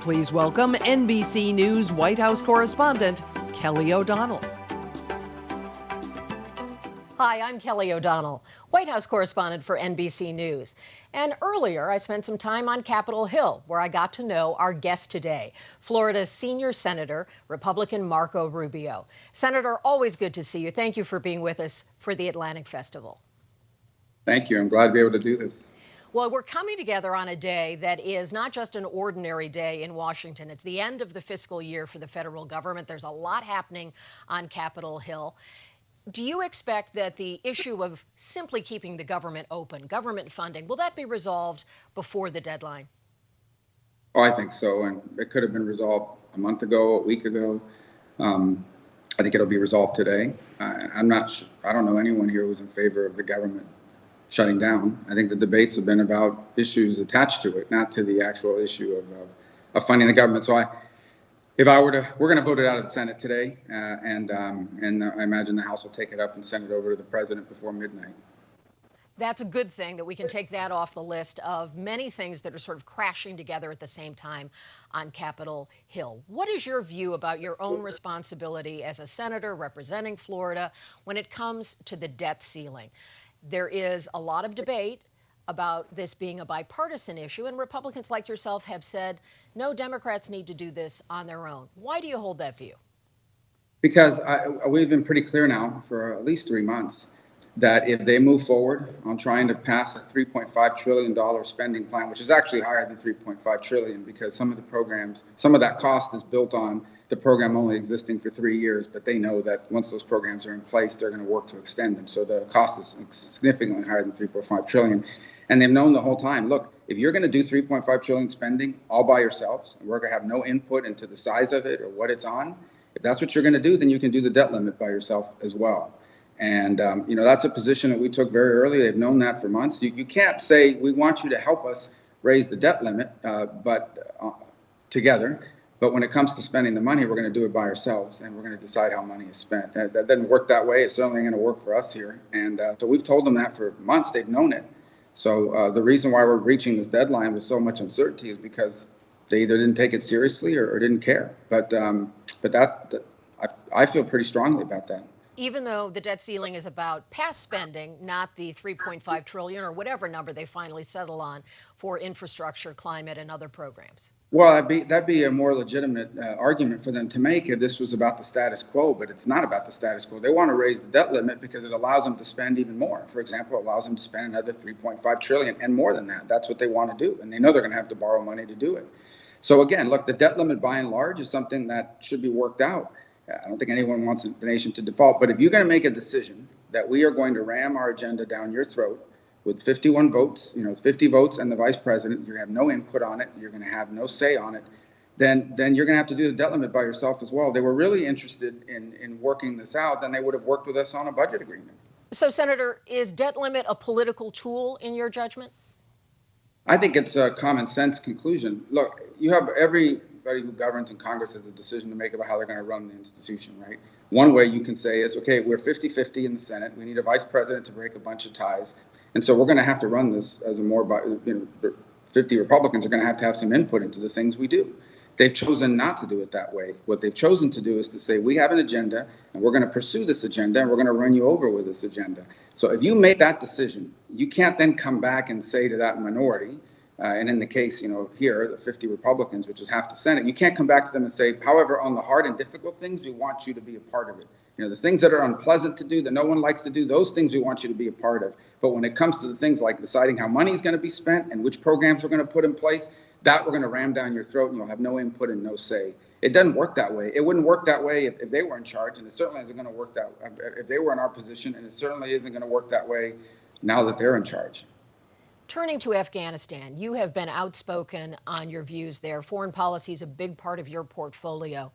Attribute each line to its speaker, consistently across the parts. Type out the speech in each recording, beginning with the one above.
Speaker 1: Please welcome NBC News White House correspondent Kelly O'Donnell.
Speaker 2: Hi, I'm Kelly O'Donnell, White House correspondent for NBC News. And earlier, I spent some time on Capitol Hill, where I got to know our guest today, Florida Senior Senator, Republican Marco Rubio. Senator, always good to see you. Thank you for being with us for the Atlantic Festival.
Speaker 3: Thank you. I'm glad to be able to do this.
Speaker 2: Well, we're coming together on a day that is not just an ordinary day in Washington. It's the end of the fiscal year for the federal government. There's a lot happening on Capitol Hill. Do you expect that the issue of simply keeping the government open, government funding, will that be resolved before the deadline?
Speaker 3: Oh, I think so. And it could have been resolved a month ago, a week ago. I think it'll be resolved today. I don't know anyone here who's in favor of the government shutting down. I think the debates have been about issues attached to it, not to the actual issue of funding the government. So we're going to vote it out of the Senate today, and I imagine the House will take it up and send it over to the president before midnight.
Speaker 2: That's a good thing that we can take that off the list of many things that are sort of crashing together at the same time on Capitol Hill. What is your view about your own responsibility as a senator representing Florida when it comes to the debt ceiling? There is a lot of debate about this being a bipartisan issue, and Republicans like yourself have said, no, Democrats need to do this on their own. Why do you hold that view?
Speaker 3: Because we've been pretty clear now for at least 3 months that if they move forward on trying to pass a $3.5 trillion spending plan, which is actually higher than $3.5 trillion, because some of the programs, some of that cost is built on the program only existing for 3 years, but they know that once those programs are in place, they're going to work to extend them. So the cost is significantly higher than $3.5 trillion. And they've known the whole time, look, if you're going to do $3.5 trillion spending all by yourselves, and we're going to have no input into the size of it or what it's on, if that's what you're going to do, then you can do the debt limit by yourself as well. And, that's a position that we took very early. They've known that for months. You can't say, we want you to help us raise the debt limit, together. But when it comes to spending the money, we're going to do it by ourselves, and we're going to decide how money is spent. That doesn't work that way. It's certainly going to work for us here. And so we've told them that for months. They've known it. So the reason why we're reaching this deadline with so much uncertainty is because they either didn't take it seriously or didn't care. But I feel pretty strongly about that.
Speaker 2: Even though the debt ceiling is about past spending, not the $3.5 trillion or whatever number they finally settle on for infrastructure, climate, and other programs.
Speaker 3: Well, that'd be a more legitimate argument for them to make if this was about the status quo, but it's not about the status quo. They want to raise the debt limit because it allows them to spend even more. For example, it allows them to spend another $3.5 trillion and more than that. That's what they want to do, and they know they're going to have to borrow money to do it. So again, look, the debt limit by and large is something that should be worked out. I don't think anyone wants the nation to default, but if you're going to make a decision that we are going to ram our agenda down your throat with 51 votes, 50 votes and the vice president, you're going to have no input on it, you're going to have no say on it, then you're going to have to do the debt limit by yourself as well. They were really interested in working this out, then they would have worked with us on a budget agreement.
Speaker 2: So, Senator, is debt limit a political tool in your judgment?
Speaker 3: I think it's a common sense conclusion. Look, you have everybody who governs in Congress has a decision to make about how they're going to run the institution, right? One way you can say is, okay, we're 50-50 in the Senate. We need a vice president to break a bunch of ties. And so we're going to have to run this as 50 Republicans are going to have some input into the things we do. They've chosen not to do it that way. What they've chosen to do is to say, we have an agenda and we're going to pursue this agenda and we're going to run you over with this agenda. So if you make that decision, you can't then come back and say to that minority, and in the case, here, the 50 Republicans, which is half the Senate, you can't come back to them and say, however, on the hard and difficult things, we want you to be a part of it. The things that are unpleasant to do, that no one likes to do, those things we want you to be a part of. But when it comes to the things like deciding how money is going to be spent and which programs we're going to put in place, that we're going to ram down your throat and you'll have no input and no say. It doesn't work that way. It wouldn't work that way if they were in charge, and it certainly isn't going to work that way if they were in our position, and it certainly isn't going to work that way now that they're in charge.
Speaker 2: Turning to Afghanistan, you have been outspoken on your views there. Foreign policy is a big part of your portfolio.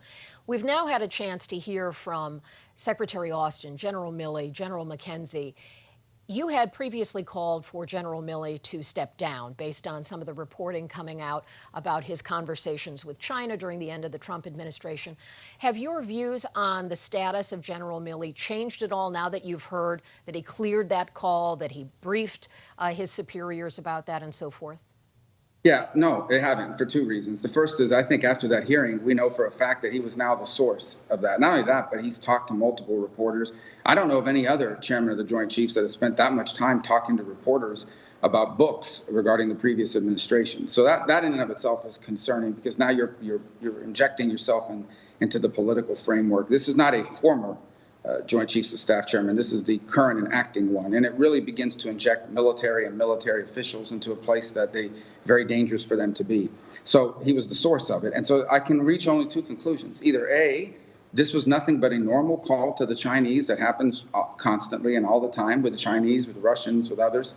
Speaker 2: We've now had a chance to hear from Secretary Austin, General Milley, General McKenzie. You had previously called for General Milley to step down based on some of the reporting coming out about his conversations with China during the end of the Trump administration. Have your views on the status of General Milley changed at all now that you've heard that he cleared that call, that he briefed his superiors about that and so forth?
Speaker 3: Yeah, no, they haven't, for two reasons. The first is I think after that hearing, we know for a fact that he was now the source of that. Not only that, but he's talked to multiple reporters. I don't know of any other chairman of the Joint Chiefs that has spent that much time talking to reporters about books regarding the previous administration. So that in and of itself is concerning, because now you're injecting yourself into the political framework. This is not a former Joint Chiefs of Staff chairman. This is the current and acting one. And it really begins to inject military and military officials into a place that very dangerous for them to be. So he was the source of it. And so I can reach only two conclusions. Either A, this was nothing but a normal call to the Chinese that happens constantly and all the time with the Chinese, with the Russians, with others.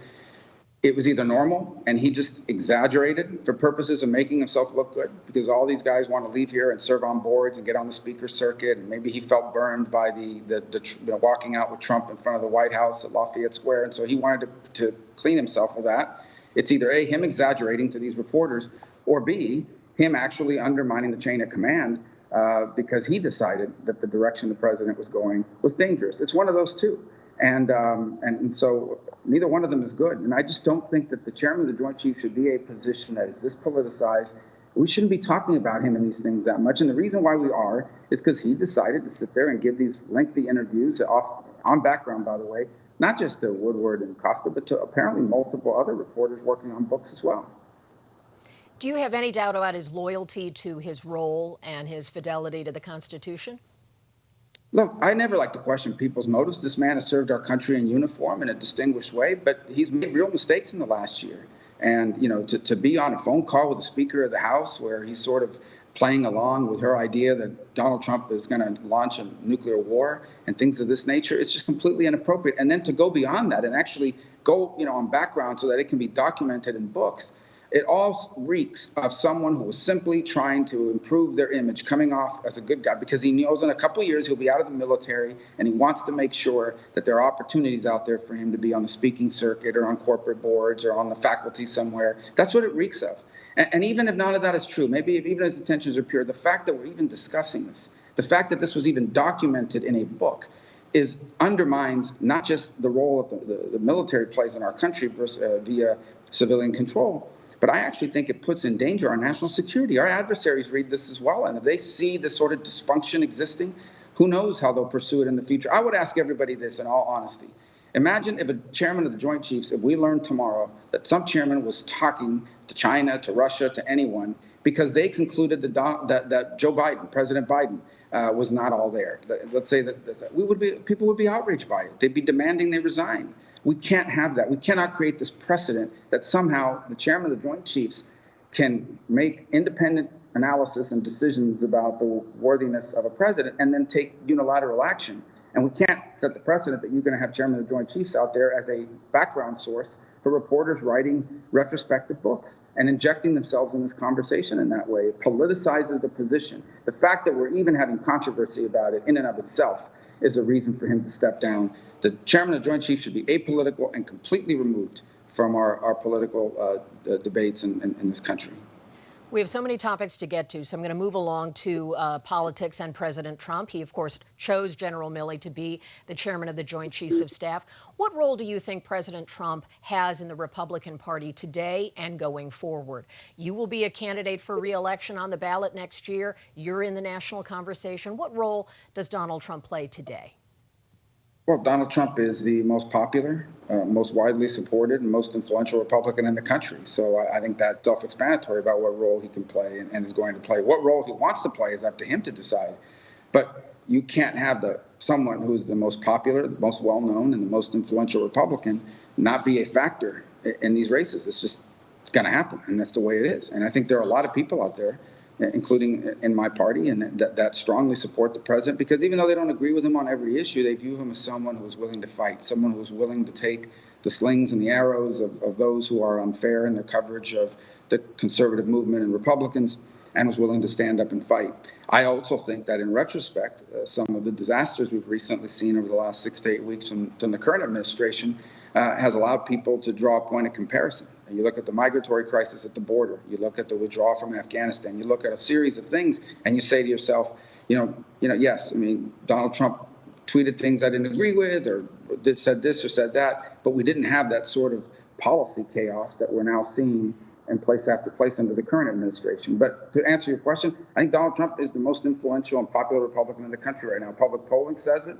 Speaker 3: It was either normal and he just exaggerated for purposes of making himself look good, because all these guys want to leave here and serve on boards and get on the speaker circuit, and maybe he felt burned by the walking out with Trump in front of the White House at Lafayette Square, and so he wanted to clean himself of that. It's either A, him exaggerating to these reporters, or B, him actually undermining the chain of command because he decided that the direction the president was going was dangerous. It's one of those two. And so neither one of them is good. And I just don't think that the chairman of the Joint Chiefs should be a position that is this politicized. We shouldn't be talking about him in these things that much. And the reason why we are is because he decided to sit there and give these lengthy interviews on background, by the way, not just to Woodward and Costa, but to apparently multiple other reporters working on books as well.
Speaker 2: Do you have any doubt about his loyalty to his role and his fidelity to the Constitution?
Speaker 3: Look, I never like to question people's motives. This man has served our country in uniform in a distinguished way, but he's made real mistakes in the last year. And, to be on a phone call with the Speaker of the House where he's sort of playing along with her idea that Donald Trump is going to launch a nuclear war and things of this nature, it's just completely inappropriate. And then to go beyond that and actually go, on background so that it can be documented in books. It all reeks of someone who was simply trying to improve their image, coming off as a good guy, because he knows in a couple of years he'll be out of the military, and he wants to make sure that there are opportunities out there for him to be on the speaking circuit or on corporate boards or on the faculty somewhere. That's what it reeks of. And even if none of that is true, maybe if even his intentions are pure, the fact that we're even discussing this, the fact that this was even documented in a book, undermines not just the role of the military plays in our country via civilian control, but I actually think it puts in danger our national security. Our adversaries read this as well, and if they see this sort of dysfunction existing, who knows how they'll pursue it in the future. I would ask everybody this in all honesty. Imagine if a chairman of the Joint Chiefs, if we learned tomorrow that some chairman was talking to China, to Russia, to anyone, because they concluded that Joe Biden, President Biden, was not all there. Let's say that people would be outraged by it. They'd be demanding they resign. We can't have that. We cannot create this precedent that somehow the chairman of the Joint Chiefs can make independent analysis and decisions about the worthiness of a president and then take unilateral action. And we can't set the precedent that you're going to have chairman of the Joint Chiefs out there as a background source for reporters writing retrospective books and injecting themselves in this conversation in that way. It politicizes the position. The fact that we're even having controversy about it in and of itself is a reason for him to step down. The chairman of the Joint Chiefs should be apolitical and completely removed from our political debates in this country.
Speaker 2: We have so many topics to get to, so I'm going to move along to politics and President Trump. He, of course, chose General Milley to be the chairman of the Joint Chiefs of Staff. What role do you think President Trump has in the Republican Party today and going forward? You will be a candidate for re-election on the ballot next year. You're in the national conversation. What role does Donald Trump play today?
Speaker 3: Well, Donald Trump is the most popular, most widely supported, and most influential Republican in the country. So I think that's self-explanatory about what role he can play and is going to play. What role he wants to play is up to him to decide. But you can't have someone who is the most popular, the most well-known, and the most influential Republican not be a factor in these races. It's just going to happen, and that's the way it is. And I think there are a lot of people out there, including in my party, and that strongly support the president, because even though they don't agree with him on every issue, they view him as someone who is willing to fight, someone who is willing to take the slings and the arrows of those who are unfair in their coverage of the conservative movement and Republicans, and was willing to stand up and fight. I also think that in retrospect, some of the disasters we've recently seen over the last 6 to 8 weeks from the current administration has allowed people to draw a point of comparison. You look at the migratory crisis at the border, you look at the withdrawal from Afghanistan, you look at a series of things, and you say to yourself, yes, Donald Trump tweeted things I didn't agree with, or said this or said that, but we didn't have that sort of policy chaos that we're now seeing in place after place under the current administration. But to answer your question, I think Donald Trump is the most influential and popular Republican in the country right now. Public polling says it.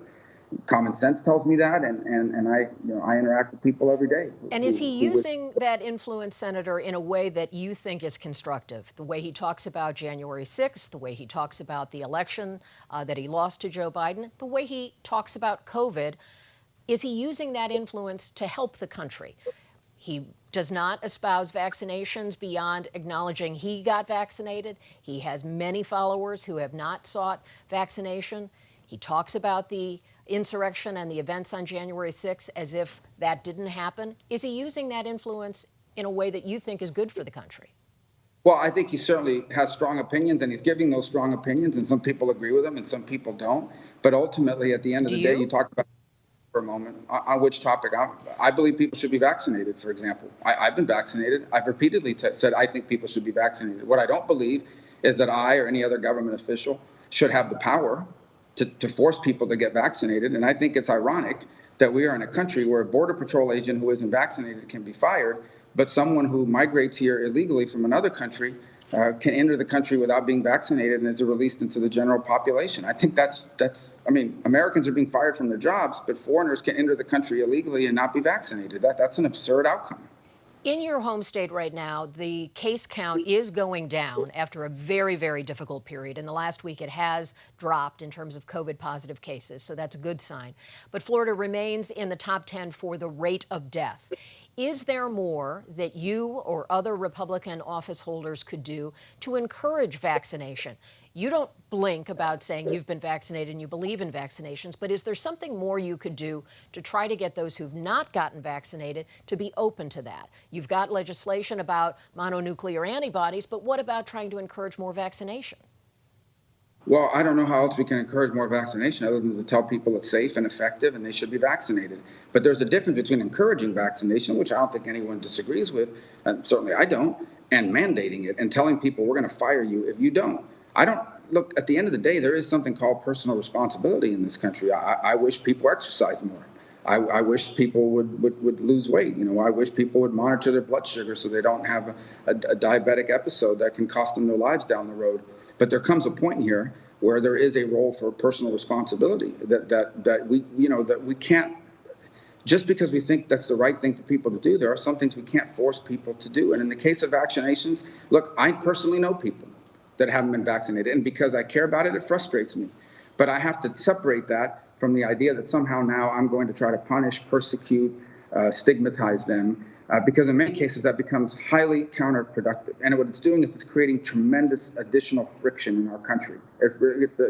Speaker 3: Common sense tells me that, and I interact with people every day.
Speaker 2: And is he using that influence, Senator, in a way that you think is constructive? The way he talks about January 6th, the way he talks about the election that he lost to Joe Biden, the way he talks about COVID, is he using that influence to help the country? He does not espouse vaccinations beyond acknowledging he got vaccinated. He has many followers who have not sought vaccination. He talks about the insurrection and the events on January 6th as if that didn't happen. Is he using that influence in a way that you think is good for the country?
Speaker 3: Well, I think he certainly has strong opinions, and he's giving those strong opinions, and some people agree with him and some people don't. But ultimately, at the end of the day, you talked about for a moment on which topic. I believe people should be vaccinated, for example. I've been vaccinated. I've repeatedly said I think people should be vaccinated. What I don't believe is that I or any other government official should have the power to force people to get vaccinated. And I think it's ironic that we are in a country where a Border Patrol agent who isn't vaccinated can be fired, but someone who migrates here illegally from another country can enter the country without being vaccinated and is released into the general population. I think Americans are being fired from their jobs, but foreigners can enter the country illegally and not be vaccinated. That's an absurd outcome.
Speaker 2: In your home state right now, the case count is going down after a very, very difficult period. In the last week, it has dropped in terms of COVID positive cases, so that's a good sign. But Florida remains in the top 10 for the rate of death. Is there more that you or other Republican office holders could do to encourage vaccination? You don't blink about saying you've been vaccinated and you believe in vaccinations, but is there something more you could do to try to get those who've not gotten vaccinated to be open to that? You've got legislation about mononuclear antibodies, but what about trying to encourage more vaccination?
Speaker 3: Well, I don't know how else we can encourage more vaccination other than to tell people it's safe and effective and they should be vaccinated. But there's a difference between encouraging vaccination, which I don't think anyone disagrees with, and certainly I don't, and mandating it and telling people we're going to fire you if you don't. Look, at the end of the day, there is something called personal responsibility in this country. I wish people exercised more. I wish people would lose weight. I wish people would monitor their blood sugar so they don't have a diabetic episode that can cost them their lives down the road. But there comes a point here where there is a role for personal responsibility that we can't, just because we think that's the right thing for people to do, there are some things we can't force people to do. And in the case of vaccinations, look, I personally know people that haven't been vaccinated. And because I care about it, it frustrates me. But I have to separate that from the idea that somehow now I'm going to try to punish, persecute, stigmatize them. Because in many cases that becomes highly counterproductive. And what it's doing is it's creating tremendous additional friction in our country.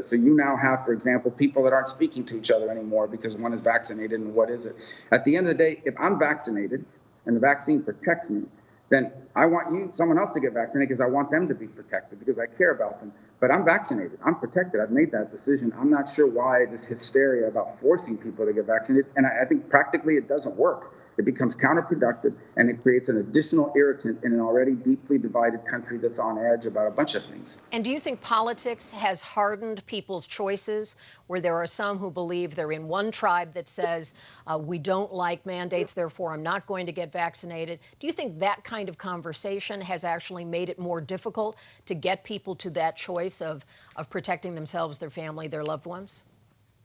Speaker 3: So you now have, for example, people that aren't speaking to each other anymore because one is vaccinated and what is it? At the end of the day, if I'm vaccinated and the vaccine protects me, then I want someone else to get vaccinated because I want them to be protected because I care about them. But I'm vaccinated. I'm protected. I've made that decision. I'm not sure why this hysteria about forcing people to get vaccinated. And I think practically it doesn't work. It becomes counterproductive, and it creates an additional irritant in an already deeply divided country that's on edge about a bunch of things.
Speaker 2: And do you think politics has hardened people's choices, where there are some who believe they're in one tribe that says, we don't like mandates, therefore I'm not going to get vaccinated? Do you think that kind of conversation has actually made it more difficult to get people to that choice of protecting themselves, their family, their loved ones?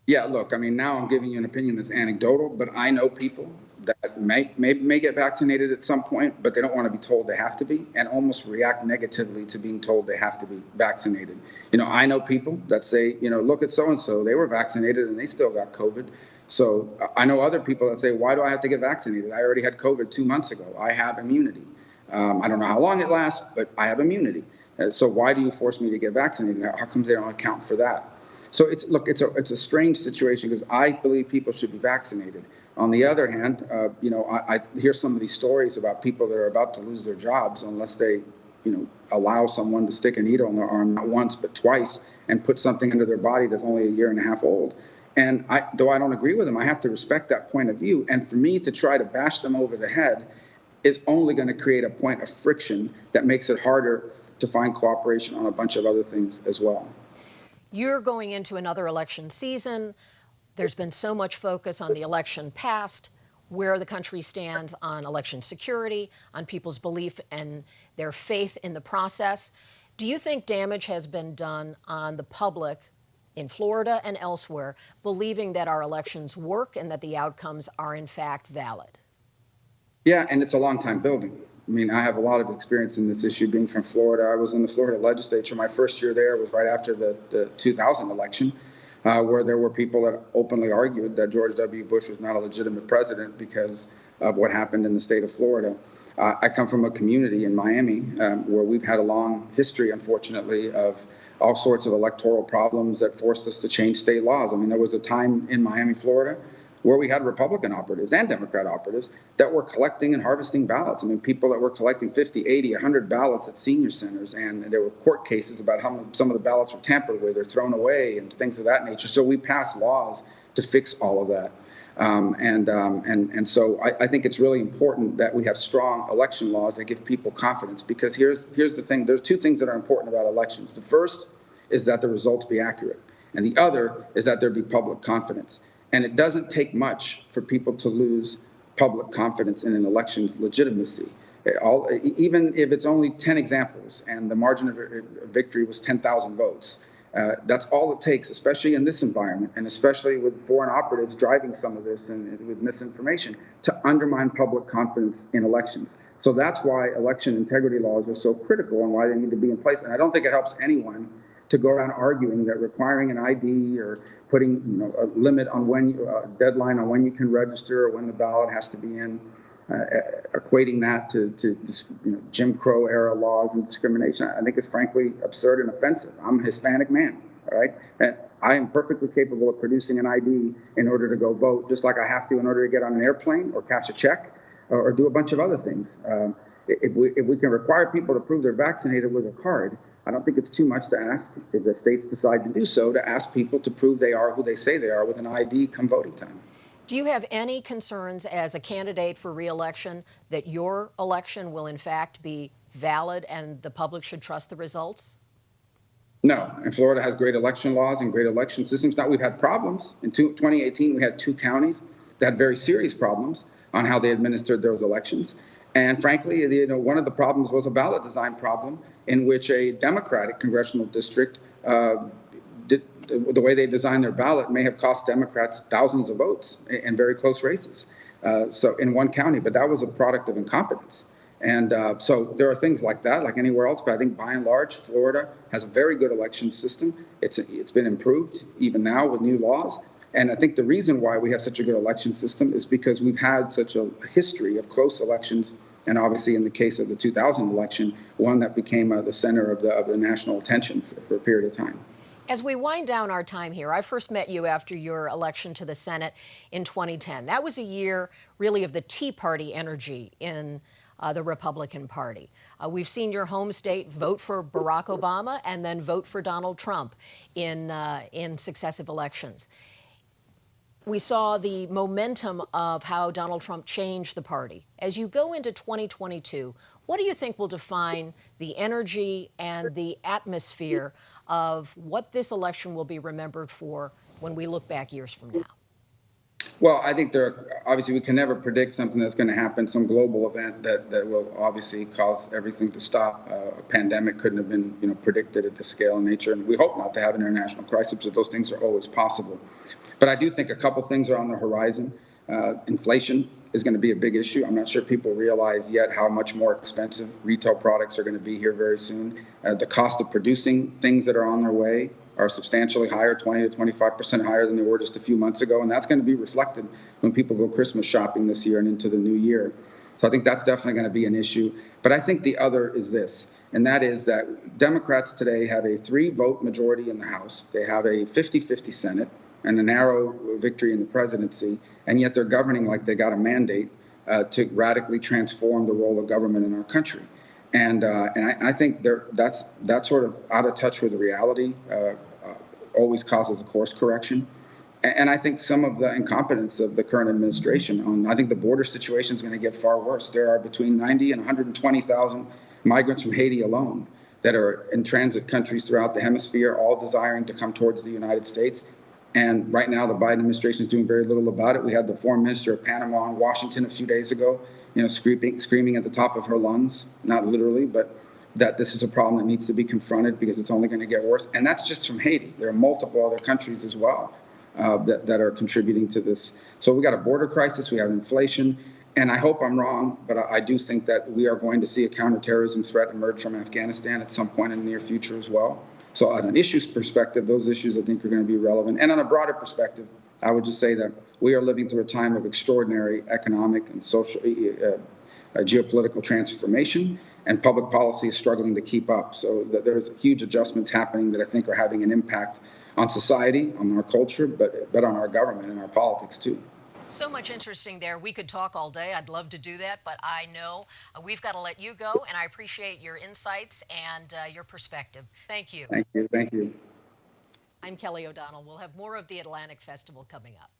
Speaker 3: Yeah, look, now I'm giving you an opinion that's anecdotal, but I know people that may get vaccinated at some point, but they don't want to be told they have to be, and almost react negatively to being told they have to be vaccinated. I know people that say, look at so-and-so, they were vaccinated and they still got COVID. So I know other people that say, why do I have to get vaccinated? I already had COVID 2 months ago. I have immunity. I don't know how long it lasts, but I have immunity. So why do you force me to get vaccinated? How come they don't account for that? So it's a strange situation because I believe people should be vaccinated. On the other hand, I hear some of these stories about people that are about to lose their jobs unless they, allow someone to stick a needle in their arm not once but twice and put something into their body that's only a year and a half old. And though I don't agree with them, I have to respect that point of view. And for me to try to bash them over the head is only going to create a point of friction that makes it harder to find cooperation on a bunch of other things as well.
Speaker 2: You're going into another election season. There's been so much focus on the election past. where the country stands on election security, on people's belief and their faith in the process. Do you think damage has been done on the public in Florida and elsewhere, believing that our elections work and that the outcomes are in fact valid?
Speaker 3: Yeah, and it's a long time building. I mean, I have a lot of experience in this issue being from Florida. I was in the Florida legislature. My first year there was right after the 2000 election, where there were people that openly argued that George W. Bush was not a legitimate president because of what happened in the state of Florida. I come from a community in Miami where we've had a long history, unfortunately, of all sorts of electoral problems that forced us to change state laws. I mean, there was a time in Miami, Florida, where we had Republican operatives and Democrat operatives that were collecting and harvesting ballots. I mean, people that were collecting 50, 80, 100 ballots at senior centers, and there were court cases about how some of the ballots were tampered with or thrown away and things of that nature. So we passed laws to fix all of that. And so I think it's really important that we have strong election laws that give people confidence, because here's the thing. There's two things that are important about elections. The first is that the results be accurate, and the other is that there be public confidence. And it doesn't take much for people to lose public confidence in an election's legitimacy. Even if it's only 10 examples and the margin of victory was 10,000 votes, that's all it takes, especially in this environment, and especially with foreign operatives driving some of this and with misinformation, to undermine public confidence in elections. So that's why election integrity laws are so critical and why they need to be in place. And I don't think it helps anyone to go around arguing that requiring an ID or putting a limit on deadline on when you can register or when the ballot has to be in, equating that to Jim Crow era laws and discrimination. I think it's frankly absurd and offensive. I'm a Hispanic man, all right? And I am perfectly capable of producing an ID in order to go vote, just like I have to in order to get on an airplane or cash a check or do a bunch of other things. If we can require people to prove they're vaccinated with a card, I don't think it's too much to ask, if the states decide to do so, to ask people to prove they are who they say they are with an ID come voting time.
Speaker 2: Do you have any concerns as a candidate for re-election that your election will in fact be valid and the public should trust the results?
Speaker 3: No, and Florida has great election laws and great election systems. Now, we've had problems. In 2018, we had 2 counties that had very serious problems on how they administered those elections. And frankly, one of the problems was a ballot design problem in which a Democratic congressional district, the way they designed their ballot may have cost Democrats thousands of votes in very close races. So in one county, but that was a product of incompetence. And so there are things like that, like anywhere else. But I think by and large, Florida has a very good election system. It's been improved even now with new laws. And I think the reason why we have such a good election system is because we've had such a history of close elections, and obviously in the case of the 2000 election, one that became the center of the national attention for a period of time.
Speaker 2: As we wind down our time here, I first met you after your election to the Senate in 2010. That was a year really of the Tea Party energy in the Republican Party. We've seen your home state vote for Barack Obama and then vote for Donald Trump in successive elections. We saw the momentum of how Donald Trump changed the party. As you go into 2022, what do you think will define the energy and the atmosphere of what this election will be remembered for when we look back years from now?
Speaker 3: Well, I think obviously we can never predict something that's going to happen, some global event that will obviously cause everything to stop. A pandemic couldn't have been predicted at this scale and nature, and we hope not to have an international crisis, but those things are always possible. But I do think a couple things are on the horizon. Inflation is going to be a big issue. I'm not sure people realize yet how much more expensive retail products are going to be here very soon. The cost of producing things that are on their way are substantially higher, 20 to 25% higher than they were just a few months ago. And that's going to be reflected when people go Christmas shopping this year and into the new year. So I think that's definitely going to be an issue. But I think the other is this, and that is that Democrats today have a 3-vote majority in the House. They have a 50-50 Senate and a narrow victory in the presidency, and yet they're governing like they got a mandate to radically transform the role of government in our country. And I think that's sort of out of touch with the reality, always causes a course correction. And I think some of the incompetence of the current administration I think the border situation is going to get far worse. There are between 90 and 120,000 migrants from Haiti alone that are in transit countries throughout the hemisphere, all desiring to come towards the United States. And right now, the Biden administration is doing very little about it. We had the foreign minister of Panama in Washington a few days ago, screaming at the top of her lungs, not literally, but that this is a problem that needs to be confronted because it's only going to get worse. And that's just from Haiti. There are multiple other countries as well that are contributing to this. So we got a border crisis, we have inflation, and I hope I'm wrong, but I do think that we are going to see a counterterrorism threat emerge from Afghanistan at some point in the near future as well. So on an issues perspective, those issues I think are going to be relevant. And on a broader perspective, I would just say that we are living through a time of extraordinary economic and social, geopolitical transformation, and public policy is struggling to keep up. So there's huge adjustments happening that I think are having an impact on society, on our culture, but on our government and our politics too.
Speaker 2: So much interesting there. We could talk all day. I'd love to do that, but I know we've got to let you go, and I appreciate your insights and your perspective. Thank you.
Speaker 3: Thank you. Thank you.
Speaker 2: I'm Kelly O'Donnell. We'll have more of the Atlantic Festival coming up.